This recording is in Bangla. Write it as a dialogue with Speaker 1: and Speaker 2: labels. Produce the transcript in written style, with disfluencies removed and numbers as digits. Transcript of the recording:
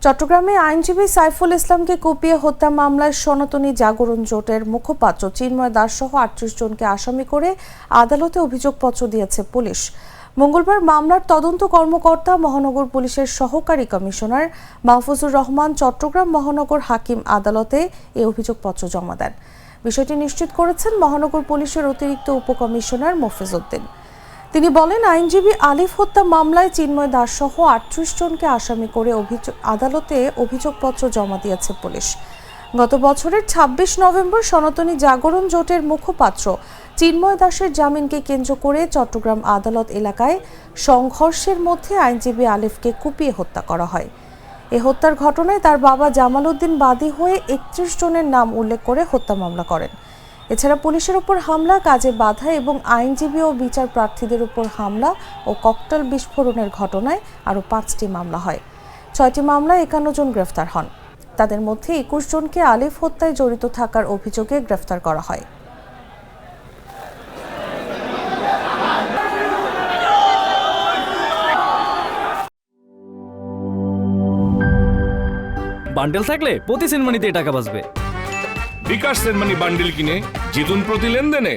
Speaker 1: চট্টগ্রামে আইনজীবী সাইফুল ইসলামকে কুপিয়ে হত্যা মামলায় সনাতনী জাগরণ জোটের মুখপাত্র চিন্ময় দাস সহ ৩৮ জনকে আসামি করে আদালতে অভিযোগপত্র দিয়েছে পুলিশ। মঙ্গলবার মামলার তদন্ত কর্মকর্তা মহানগর পুলিশের সহকারী কমিশনার মাহফুজুর রহমান চট্টগ্রাম মহানগর হাকিম আদালতে এই অভিযোগপত্র জমা দেন। বিষয়টি নিশ্চিত করেছেন মহানগর পুলিশের অতিরিক্ত উপকমিশনার মফিজ উদ্দিন। তিনি বলেন, আইনজীবী আলিফ হত্যা মামলায় চিন্ময় দাস সহ ৩৮ জনকে আসামি করে আদালতে অভিযোগপত্র জমা দিয়েছে পুলিশ। গত বছরের ২৬ নভেম্বর সনাতনী জাগরণ জোটের মুখপাত্র চিন্ময় দাসের জামিনকে কেন্দ্র করে চট্টগ্রাম আদালত এলাকায় সংঘর্ষের মধ্যে আইনজীবী আলিফকে কুপিয়ে হত্যা করা হয়। এ হত্যার ঘটনায় তার বাবা জামাল উদ্দিন বাদী হয়ে ৩১ জনের নাম উল্লেখ করে হত্যা মামলা করেন। এছাড়া পুলিশের উপর হামলা, কাজে বাধা এবং আইনজীবী ও বিচার প্রার্থীদের উপর হামলা ও ককটেল বিস্ফোরণের ঘটনায় আরও ৫টি মামলা হয়। ৬টি মামলায় ৫১ জন গ্রেফতার হন। তাদের মধ্যে ২১ জনকে আলিফ হত্যায় জড়িত থাকার অভিযোগে গ্রেফতার করা হয়।
Speaker 2: বান্ডেল থাকলে প্রতি সেনমানিতে টাকা বাঁচবে।
Speaker 3: বিকাশ সেনমানি বান্ডিল কিনে জিতুন প্রতি লেনদেনে।